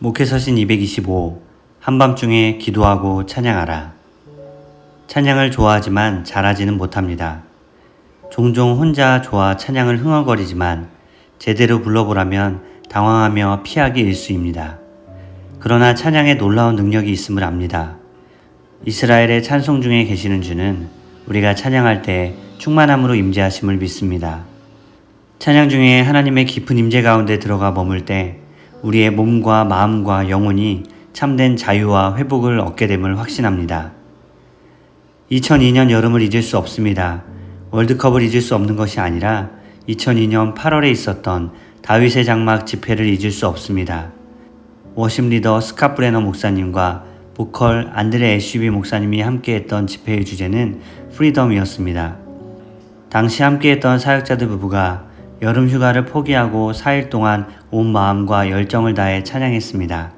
목회서신 225 한밤중에 기도하고 찬양하라. 찬양을 좋아하지만 잘하지는 못합니다. 종종 혼자 좋아 찬양을 흥얼거리지만 제대로 불러보라면 당황하며 피하기 일쑤입니다. 그러나 찬양에 놀라운 능력이 있음을 압니다. 이스라엘의 찬송 중에 계시는 주는 우리가 찬양할 때 충만함으로 임재하심을 믿습니다. 찬양 중에 하나님의 깊은 임재 가운데 들어가 머물 때 우리의 몸과 마음과 영혼이 참된 자유와 회복을 얻게 됨을 확신합니다. 2002년 여름을 잊을 수 없습니다. 월드컵을 잊을 수 없는 것이 아니라 2002년 8월에 있었던 다윗의 장막 집회를 잊을 수 없습니다. 워십 리더 스캇 브레너 목사님과 보컬 안드레 애쉬비 목사님이 함께했던 집회의 주제는 프리덤이었습니다. 당시 함께했던 사역자들 부부가 여름 휴가를 포기하고 4일 동안 온 마음과 열정을 다해 찬양했습니다.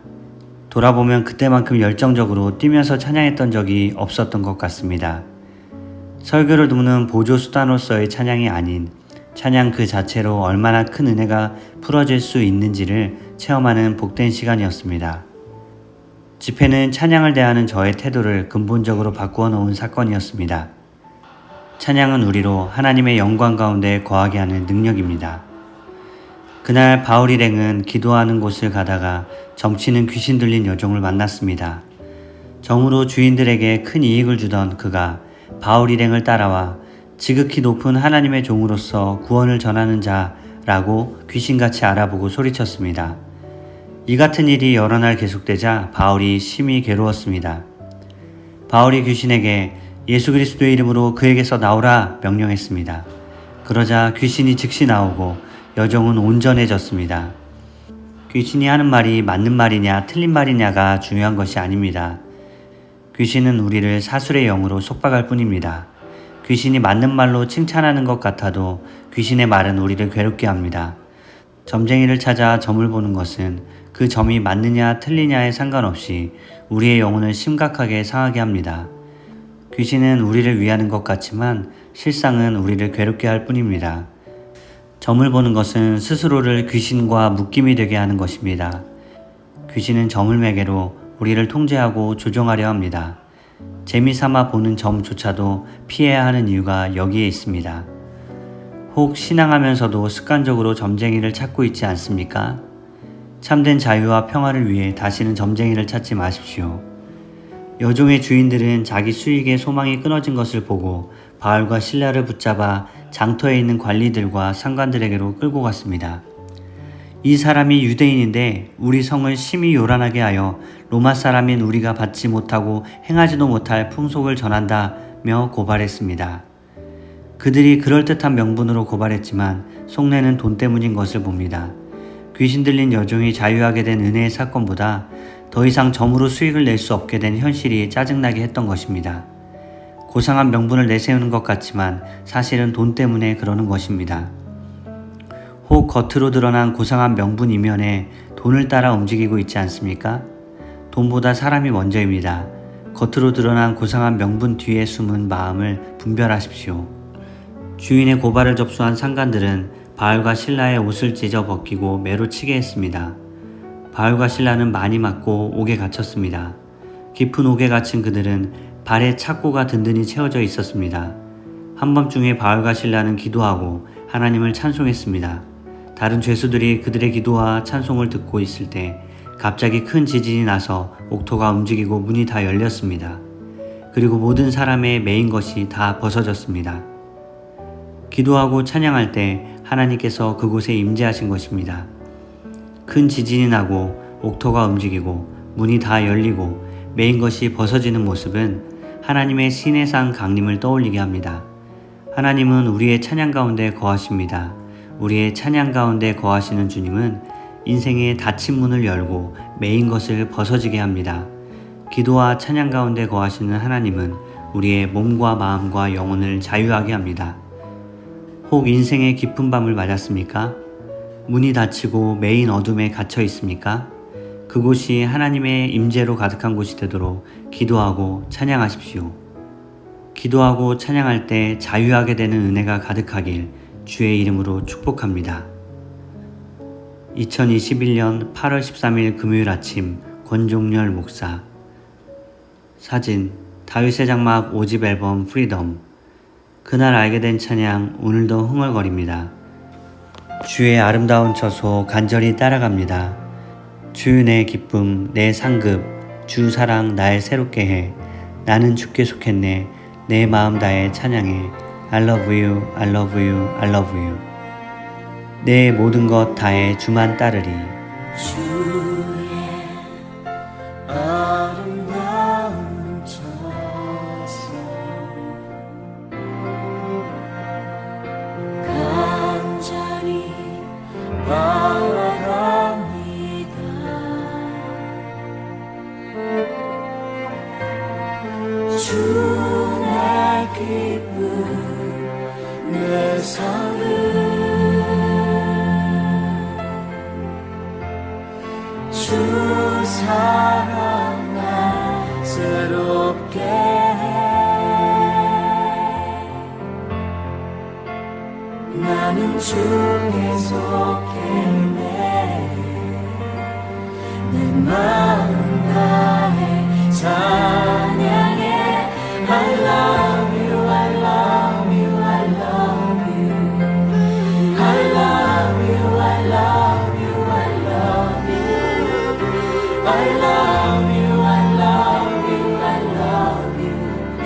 돌아보면 그때만큼 열정적으로 뛰면서 찬양했던 적이 없었던 것 같습니다. 설교를 돕는 보조 수단으로서의 찬양이 아닌 찬양 그 자체로 얼마나 큰 은혜가 풀어질 수 있는지를 체험하는 복된 시간이었습니다. 집회는 찬양을 대하는 저의 태도를 근본적으로 바꾸어 놓은 사건이었습니다. 찬양은 우리로 하나님의 영광 가운데 거하게 하는 능력입니다. 그날 바울 일행은 기도하는 곳을 가다가 점치는 귀신 들린 여종을 만났습니다. 정으로 주인들에게 큰 이익을 주던 그가 바울 일행을 따라와 지극히 높은 하나님의 종으로서 구원을 전하는 자라고 귀신같이 알아보고 소리쳤습니다. 이 같은 일이 여러 날 계속되자 바울이 심히 괴로웠습니다. 바울이 귀신에게 예수 그리스도의 이름으로 그에게서 나오라 명령했습니다. 그러자 귀신이 즉시 나오고 여종은 온전해졌습니다. 귀신이 하는 말이 맞는 말이냐 틀린 말이냐가 중요한 것이 아닙니다. 귀신은 우리를 사술의 영으로 속박할 뿐입니다. 귀신이 맞는 말로 칭찬하는 것 같아도 귀신의 말은 우리를 괴롭게 합니다. 점쟁이를 찾아 점을 보는 것은 그 점이 맞느냐 틀리냐에 상관없이 우리의 영혼을 심각하게 상하게 합니다. 귀신은 우리를 위하는 것 같지만 실상은 우리를 괴롭게 할 뿐입니다. 점을 보는 것은 스스로를 귀신과 묶임이 되게 하는 것입니다. 귀신은 점을 매개로 우리를 통제하고 조종하려 합니다. 재미삼아 보는 점조차도 피해야 하는 이유가 여기에 있습니다. 혹 신앙하면서도 습관적으로 점쟁이를 찾고 있지 않습니까? 참된 자유와 평화를 위해 다시는 점쟁이를 찾지 마십시오. 여종의 주인들은 자기 수익의 소망이 끊어진 것을 보고 바울과 실라를 붙잡아 장터에 있는 관리들과 상관들에게로 끌고 갔습니다. 이 사람이 유대인인데 우리 성을 심히 요란하게 하여 로마 사람인 우리가 받지 못하고 행하지도 못할 풍속을 전한다며 고발했습니다. 그들이 그럴듯한 명분으로 고발했지만 속내는 돈 때문인 것을 봅니다. 귀신 들린 여종이 자유하게 된 은혜의 사건보다 더 이상 점으로 수익을 낼 수 없게 된 현실이 짜증나게 했던 것입니다. 고상한 명분을 내세우는 것 같지만 사실은 돈 때문에 그러는 것입니다. 혹 겉으로 드러난 고상한 명분 이면에 돈을 따라 움직이고 있지 않습니까? 돈보다 사람이 먼저입니다. 겉으로 드러난 고상한 명분 뒤에 숨은 마음을 분별하십시오. 주인의 고발을 접수한 상관들은 바울과 실라의 옷을 찢어 벗기고 매로 치게 했습니다. 바울과 실라는 많이 맞고 옥에 갇혔습니다. 깊은 옥에 갇힌 그들은 발에 착고가 든든히 채워져 있었습니다. 한밤중에 바울과 실라는 기도하고 하나님을 찬송했습니다. 다른 죄수들이 그들의 기도와 찬송을 듣고 있을 때 갑자기 큰 지진이 나서 옥토가 움직이고 문이 다 열렸습니다. 그리고 모든 사람의 매인 것이 다 벗어졌습니다. 기도하고 찬양할 때 하나님께서 그곳에 임재하신 것입니다. 큰 지진이 나고 옥토가 움직이고 문이 다 열리고 매인 것이 벗어지는 모습은 하나님의 신의 상 강림을 떠올리게 합니다. 하나님은 우리의 찬양 가운데 거하십니다. 우리의 찬양 가운데 거하시는 주님은 인생의 닫힌 문을 열고 매인 것을 벗어지게 합니다. 기도와 찬양 가운데 거하시는 하나님은 우리의 몸과 마음과 영혼을 자유하게 합니다. 혹 인생의 깊은 밤을 맞았습니까? 문이 닫히고 매인 어둠에 갇혀 있습니까? 그곳이 하나님의 임재로 가득한 곳이 되도록 기도하고 찬양하십시오. 기도하고 찬양할 때 자유하게 되는 은혜가 가득하길 주의 이름으로 축복합니다. 2021년 8월 13일 금요일 아침 권종열 목사. 사진 다윗의 장막 5집 앨범 프리덤. 그날 알게 된 찬양 오늘도 흥얼거립니다. 주의 아름다운 처소 간절히 따라갑니다. 주 내 기쁨 내 상급 주 사랑 날 새롭게 해. 나는 주께 속했네 내 마음 다해 찬양해. I love you, I love you, I love you. 내 모든 것 다해 주만 따르리. 주의 아름다운 처소 간절히 바라갑니다. 주 내 기쁨 내 삶을 주 사랑 날 새롭게 해. 나는 주께 속했네 내 마음 다해 찬양해. I love you, I love you, I love you. I love you, I love you, I love you. I love you, I love you, I love you. 내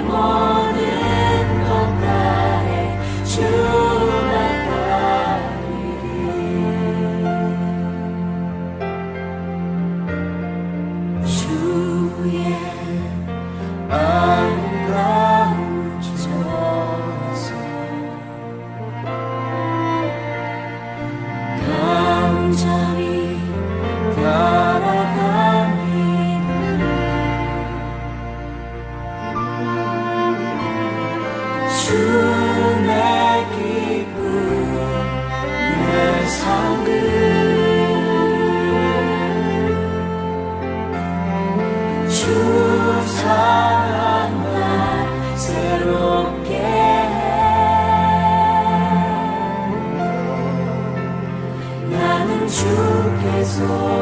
모든 것 다해 주만 따르리. 주의 아름다운 처소 간절히 따라갑니다. 주 내 기쁨 내 상급 주 사랑 날 새롭게 해. 나는 주께 속